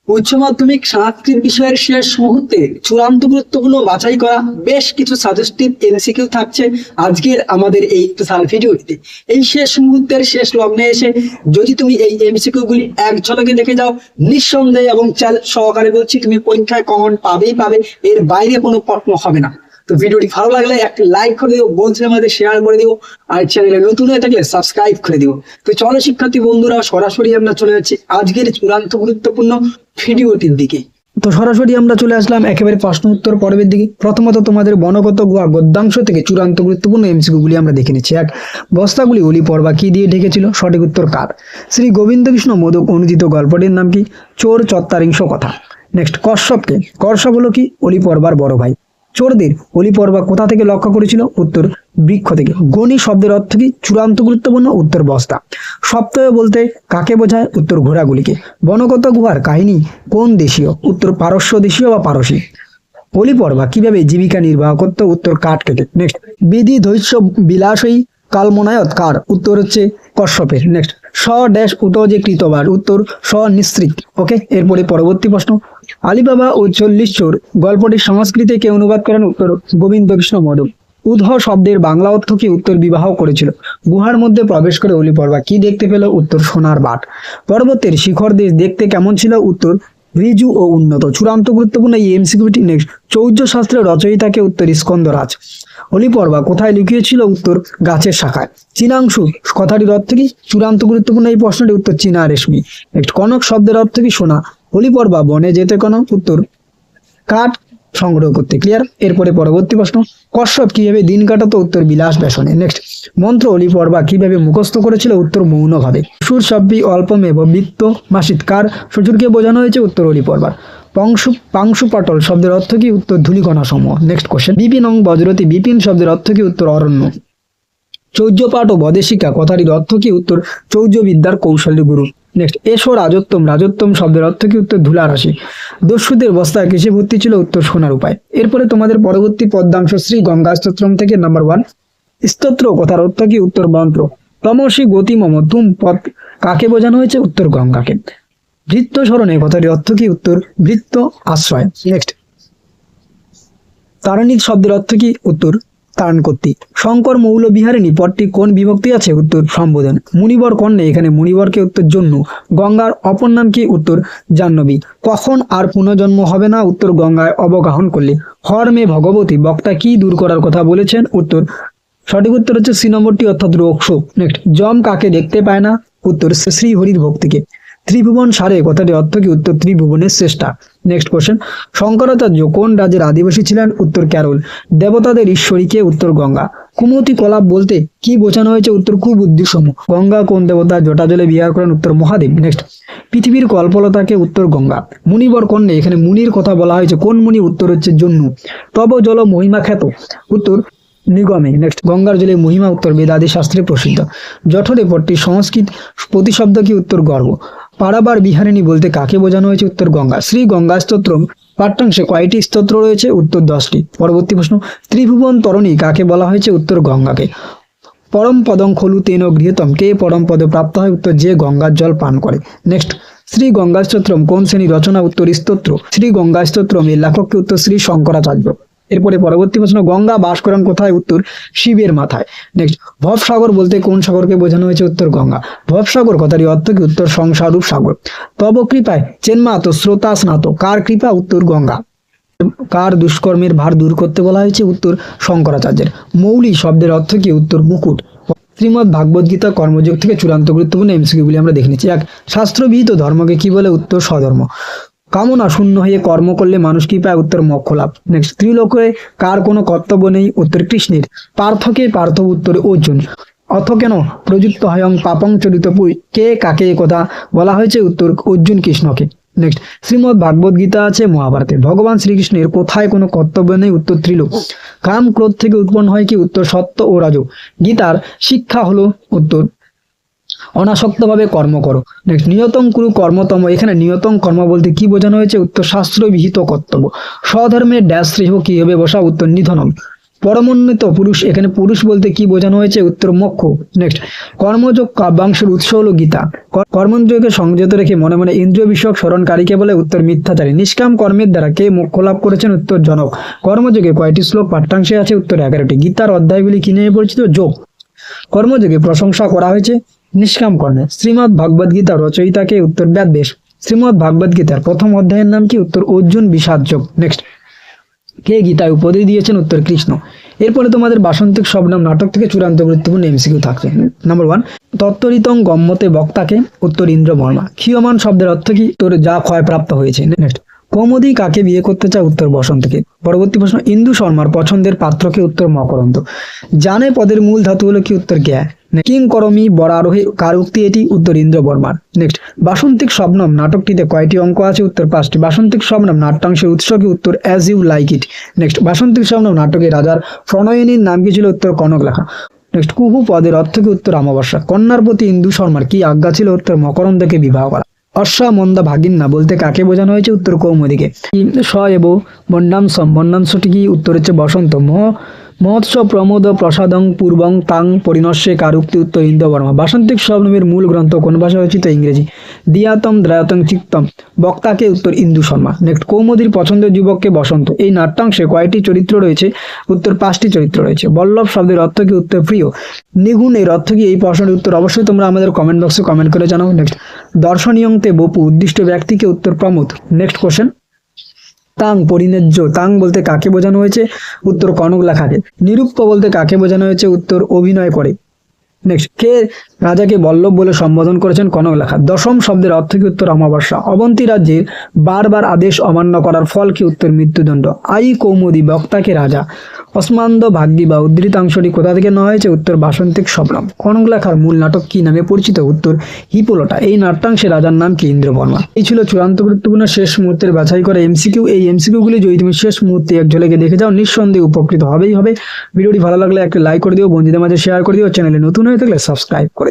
উচ্চ মাধ্যমিক সংস্কৃত বিষয়ের শেষ মুহূর্তে চূড়ান্ত গুরুত্বপূর্ণ বাছাই করা বেশ কিছু সাজেস্টিভ এমসিকিউ থাকছে আজকের আমাদের এই স্পেশাল ভিডিওটিতে। এই শেষ মুহূর্তের শেষ লগ্নে এসে যদি তুমি এই এমসিকিউ গুলি এক ঝলকে দেখে যাও, নিঃসন্দেহে এবং চ্যালেঞ্জ সহকারে বলছি তুমি পরীক্ষায় কমন পাবেই পাবে, এর বাইরে কোনো প্রশ্ন হবে না। তো ভিডিওটি ভালো লাগলে একটা লাইক করে দিও, বন্ধুদের মধ্যে শেয়ার করে দিও, আর চ্যানেলে নতুন হয়ে থাকলে সাবস্ক্রাইব করে দিও। তো চলো শিক্ষার্থী বন্ধুরা, সরাসরি আমরা চলে যাচ্ছি আজকের চূড়ান্ত গুরুত্বপূর্ণ ভিডিওটির দিকে। তো সরাসরি আমরা চলে আসলাম একেবারে প্রশ্ন উত্তর পর্বের দিকে। প্রথমত তোমাদের বনগত গুহা গদ্যাংশ থেকে চূড়ান্ত গুরুত্বপূর্ণ এমসিকিউ গুলি আমরা দেখে নিচ্ছি। এক, বস্তাগুলি অলি পর্বা কি দিয়ে ঢেকেছিল? সঠিক উত্তর কার? শ্রী গোবিন্দ কৃষ্ণ মোদক অনুদিত গল্পটির নাম কি? চোর চত্বারিংশ কথা। নেক্সট, কশ্যপকে কশ্যপ হলো কি? অলি পর্বার বড় ভাই। চোরদের অলি পর্বা কোথা থেকে লক্ষ্য করেছিল? উত্তর, বৃক্ষ থেকে। গণি শব্দের অর্থ কি? চূড়ান্ত গুরুত্বপূর্ণ। উত্তর, বস্তা। সপ্তাহ বলতে কাকে বোঝায়? উত্তর, ঘোড়াগুলিকে। বনগত গুহার কাহিনী কোন দেশীয়? উত্তর, পারস্য দেশীয় বা পারসী। অলি পর্বা কিভাবে জীবিকা নির্বাহ করত? উত্তর, কাঠ কেটে। নেক্সট, বিধি ধৈর্য বিলাসী কালমনায়ত কার? উত্তর হচ্ছে কশ্যপের। নেক্সট, স ড্যাশ উটো যে কৃতবার? উত্তর, স নিঃসৃত। ওকে, এরপরে পরবর্তী প্রশ্ন, আলিবাবা ও 40 চোর গল্পটি সংস্কৃতে কে অনুবাদ করেন? উত্তর, গোবিন্দ কৃষ্ণ মোদক। উধ শব্দের বাংলা অর্থ কি? উত্তর, বিবাহ করেছিল। গুহার মধ্যে প্রবেশ করে অলি পর্বা কি দেখতে পেল? উত্তর, সোনার বাট। পর্বতের শিখর দেশ দেখতে কেমন ছিল? উত্তর, ঋজু ও উন্নত। চূড়ান্ত গুরুত্বপূর্ণ এই এমসিকিউটি। নেক্সট, চৌর্য শাস্ত্রের রচয়িতাকে? উত্তর, স্কন্দরাজ। অলি পর্বা কোথায় লুকিয়েছিল? উত্তর, গাছের শাখায়। চীনাংশু কথাটির অর্থ কি? চূড়ান্ত গুরুত্বপূর্ণ এই প্রশ্নটি। উত্তর, চীনা রেশমি। নেক্সট, কনক শব্দের অর্থ কি? সোনা। অলি পর্বা বনে যেতে কেন? উত্তর, কাঠ সংগ্রহ করতে। ক্লিয়ার? এরপরে পরবর্তী প্রশ্ন, কশ্যপ কিভাবে দিন কাটাতো? উত্তর, বিলাস ব্যসনে। নেক্সট, মন্ত্র অলি পর্বা কিভাবে মুখস্থ করেছিল? উত্তর, মৌনভাবে। সুর শব্দী অল্পমেব বৃত্ত মাসিত কার শ্বশুরকে বোঝানো হয়েছে? উত্তর, অলি পর্বার। পাংশু পটল শব্দের অর্থ কি? উত্তর, ধূলিকণা সমূহ। নেক্সট কোশ্চেন, বিপিন অং বজ্রতি বিপিন শব্দের অর্থ কি? উত্তর, অরণ্য। চৌর্যপাঠ ও বদেশিকা কথাটির অর্থ কি? উত্তর, চৌর্য বিদ্যার কৌশলী গুরু। নেক্সট, এসো রাজোত্তম রাজোত্তম শব্দের অর্থ কি? উত্তর, ধুলা রাশি। দস্যুদের বস্তায় কিসে ভর্তি ছিল? উত্তর, সোনার উপায়। এরপরে তোমাদের পরবর্তী পদ্মাংশ শ্রী গঙ্গা স্তোত্রম থেকে নাম্বার 1, স্তোত্র কথার অর্থ কি? উত্তর, মন্ত্র। তমসী গতি মম তুম পদ কাকে বোঝানো হয়েছে? উত্তর, গঙ্গাকে। বৃত্ত স্মরণে কথাটির অর্থ কি? উত্তর, বৃত্ত আশ্রয়। নেক্সট, তারণিত শব্দের অর্থ কি? উত্তর, তারণ কর্তী। শঙ্কর মৌল বিহারিণী পদটি কোন বিভক্তি আছে? উত্তর, সম্বোধন। মুনিবর কন্যা এখানে মুনিবরকে? উত্তর, জন্যু। গঙ্গার অপর নাম কি? উত্তর, জাহ্নবী। কখন আর পুনর্জন্ম হবে না? উত্তর, গঙ্গায় অবগাহন করলে। হর মে ভগবতী বক্তা কি দূর করার কথা বলেছেন? উত্তর, সঠিক উত্তর হচ্ছে সি নম্বরটি, অর্থাৎ রোগ শোক। নেক্সট, যম কাকে দেখতে পায় না? উত্তর, শ্রী হরির ভক্তিকে। ত্রিভুবন সারে কথাটি অর্থ কি? উত্তর, ত্রিভুবনের শ্রেষ্ঠা। নেক্সট কোশ্চেন, শঙ্করাচার্য কোন রাজ্যের আদিবাসী ছিলেন? উত্তর, কেরল। দেবতাদের ঈশ্বরীকে? উত্তর, গঙ্গা। কুমতি কলাপ বলতে কি বোঝানো হয়েছে? উত্তর, কুবুদ্ধি সমূহ। গঙ্গা কোন দেবতা জটা জলে বিহার করেন? উত্তর, মহাদেব। নেক্সট, পৃথিবীর কল্পলতাকে? উত্তর, গঙ্গা। মুনিবর কন্যা এখানে মুনির কথা বলা হয়েছে। কোন মুনি? উত্তর হচ্ছে জন্যু। তব জল মহিমা খ্যাত? উত্তর, নিগমে। নেক্সট, গঙ্গার জলের মহিমা? উত্তর, বেদাদি শাস্ত্রে প্রসিদ্ধ। জঠরে পট্টি সংস্কৃত প্রতিশব্দ কি? উত্তর, গর্ব। পারাবার বিহারিণী বলতে কাকে বোঝানো হয়েছে? উত্তর, গঙ্গা। শ্রী গঙ্গা স্তোত্রম পাঠ্যাংশে কয়টি স্তোত্র রয়েছে? উত্তর, 10টি। পরবর্তী প্রশ্ন, ত্রিভুবন তরণী কাকে বলা হয়েছে? উত্তর, গঙ্গাকে। পরম পদং খলু তেন গৃহতম কে পরম পদে প্রাপ্ত হয়? উত্তর, যে গঙ্গার জল পান করে। নেক্সট, শ্রী গঙ্গা স্তোত্রম কোন শ্রেণী রচনা? উত্তর, স্তোত্র। শ্রী গঙ্গা স্তোত্রম এর লেখককে? উত্তর, শ্রী শঙ্করাচার্য। এরপরে পরবর্তী প্রশ্ন, গঙ্গা বাস করেন কোথায়? উত্তর, শিবের মাথায়। নেক্সট, ভবসাগর বলতে কোন সাগরকে বোঝানো হয়েছে? উত্তর, গঙ্গা। ভবসাগর কথাটি অর্থ কি? উত্তর, সংসাররূপ সাগর। তব কৃপায় চেন্মাত শ্রোতা স্নাত কার কৃপা? উত্তর, গঙ্গা। কার দুষ্কর্মের ভার দূর করতে বলা হয়েছে? উত্তর, শঙ্করাচার্যের। মৌলি শব্দের অর্থ কি? উত্তর, মুকুট। শ্রীমদ ভাগবত গীতা কর্মযোগ থেকে চূড়ান্ত গুরুত্বপূর্ণ এমসিকিউগুলি আমরা দেখে নিচ্ছি। এক, শাস্ত্রবিহিত ধর্মকে কি বলে? উত্তর, স্বধর্ম। কামনা শূন্য হয়ে কর্ম করলে মানুষ কি পায়? উত্তর, মোক্ষ লাভ। নেক্সট, ত্রিলোকে কার কোনো কর্তব্য নেই? উত্তর, কৃষ্ণের। পার্থকে পার্থ? উত্তর, অর্জুন। অথ কেন প্রযুক্ত হয়ং পাপং চরিত পুই কে কাকে কথা বলা হয়েছে? উত্তর, অর্জুন কৃষ্ণকে। নেক্সট, শ্রীমদ ভাগবত গীতা আছে মহাভারতে। ভগবান শ্রীকৃষ্ণের কোথায় কোনো কর্তব্য নেই? উত্তর, ত্রিলোক। কাম ক্রোধ থেকে উৎপন্ন হয় কি? উত্তর, সত্য ও রাজ। গীতার শিক্ষা হলো? উত্তর, অনাসক্তভাবে কর্ম করো। নেক্সট, নিয়তং কুরু কর্মতম এখানে নিয়তং কর্ম বলতে কি বোঝানো হয়েছে? উত্তর, শাস্ত্র বিহিত কর্তব্য। স্বধর্মের ড্যাশ শ্রেয় কি হবে বসা? উত্তর, নিধনম। পরমোন্নত পুরুষ, এখানে পুরুষ বলতে কি বোঝানো হয়েছে? উত্তর মোক্ষ। নেক্সট, কর্মযোগ কাব্যাংশের উৎস হলো গীতা। কর্মযোগকে সংযত রেখে মনে মনে ইন্দ্রিয় বিষয়ক স্মরণকারীকে বলে? উত্তর মিথ্যাচারী। নিষ্কাম কর্মের দ্বারা কে মোক্ষ লাভ করেছেন? উত্তর জনক। কর্মযোগে কয়টি শ্লোক পাঠ্যাংশে আছে? উত্তর 11টি। গীতার অধ্যায়গুলি কি নিয়ে পরিচিত? যোগ। কর্মযোগে প্রশংসা করা হয়েছে নিষ্কাম কর্মে। শ্রীমদ্ ভগবদ গীতা রচয়িতাকে? উত্তর ব্যাসদেব। শ্রীমদ্ ভগবদ গীতার প্রথম অধ্যায়ের নাম কি? উত্তর অর্জুন বিষাদ যোগ। নেক্সট, কে গীতায় উপদেশ দিয়েছেন? উত্তর কৃষ্ণ। এরপরে তোমাদের বাসন্তিক শবনম নাটক থেকে চূড়ান্ত গুরুত্বপূর্ণ এমসিকিউ থাকছে। নাম্বার 1, তত্ত্বরিতং গম্যতে বক্তাকে? উত্তর ইন্দ্র বর্মা। ক্ষীয়মান শব্দের অর্থ কি? তোর যা ক্ষয়প্রাপ্ত হয়েছে। নেক্সট, কৌমুদী কাকে বিয়ে করতে চায়? উত্তর বসন্তকে। পরবর্তী প্রশ্ন, ইন্দু শর্মার পছন্দের পাত্রকে? উত্তর মকরন্দ। জানে পদের মূল ধাতু হলো কি? উত্তর জ্ঞা। কিং করমি বরারোহে কার উক্তি এটি? উত্তর ইন্দ্র বর্মার। নেক্সট, বাসন্তিক শবনম নাটকটিতে কয়টি অঙ্ক আছে? উত্তর 5টি। বাসন্তিক শবনম নাট্যাংশের উৎস কি? উত্তর as you like it. Next, বাসন্তিক শবনম নাটকে রাজার প্রণয়িনীর নাম কি ছিল? উত্তর কনকলেখা। নেক্সট, কুহু পদের অর্থ কি? উত্তর অমাবস্যা। কন্যার প্রতি ইন্দু শর্মার কি আজ্ঞা ছিল? উত্তর মকরন্দকে বিবাহ করা। অশ্বামন্দা ভাগিন্না বলতে কাকে বোঝানো হয়েছে? উত্তর কৌমুদীকে। স এব বন্যাংশম, বন্যাংশটি কি? উত্তর হচ্ছে বসন্ত। মহোৎসব প্রমোদ প্রসাদং পূর্বং তাং পরিণস্যে কার উক্তি? উত্তর ইন্দ্র বর্মা। বাসন্তিক শবনমের মূল গ্রন্থ কোন ভাষায় রচিত? ইংরেজি। দিয়াতম দ্রায়তং চিত্তম বক্তাকে? উত্তর ইন্দু শর্মা। নেক্সট, কৌমুদীর পছন্দের যুবককে? বসন্ত। এই নাট্যাংশে কয়টি চরিত্র রয়েছে? উত্তর 5টি চরিত্র রয়েছে। বল্লভ শব্দের অর্থ কি? উত্তর প্রিয়। নিগুণ এর অর্থ কি? এই প্রশ্নের উত্তর অবশ্যই তোমরা আমাদের কমেন্ট বক্সে কমেন্ট করে জানাও। নেক্সট, দর্শনীয়ংতে বপু উদ্দিষ্ট ব্যক্তিকে? উত্তর প্রমোদ। নেক্সট কোশ্চেন, তাং পরিণেজ্য, তাং বলতে কাকে বোঝানো হয়েছে? উত্তর কনকলেখাকে। নিরূপ্য বলতে কাকে বোঝানো হয়েছে? উত্তর অভিনয় করে। নেক্সট, কে রাজাকে বল্লভ বলে সম্বোধন করেছেন? কনকলেখা। দশম শব্দের অর্থ কি? উত্তর অমাবস্যা। অবন্তী রাজ্যের বারবার আদেশ অমান্য করার ফল কি? উত্তর মৃত্যুদণ্ড। আই কৌমুদী বক্তাকে রাজা। অস্মান্দ ভাগ্যী বা উদ্ধৃতাংশটি কোথা থেকে নেওয়া হয়েছে? উত্তর বাসন্তিক শবনম। কনকলেখার মূল নাটক কি নামে পরিচিত? উত্তর হিপোলোটা। এই নাট্যাংশে রাজার নাম কি? ইন্দ্র বর্মা। এই ছিল চূড়ান্ত গুরুত্বপূর্ণ শেষ মুহূর্তের বাছাই করা এমসিকিউ। এই এমসিকিউগুলি যদি তুমি শেষ মুহূর্তে এক ঝলকে দেখে যাও নিঃসন্দেহে উপকৃত হবেই হবে। ভিডিওটি ভালো লাগলে একটা লাইক করে দিও, বন্ধুদের মাঝে শেয়ার করে দিও, চ্যানেলে নতুন হয়ে থাকলে সাবস্ক্রাইব করে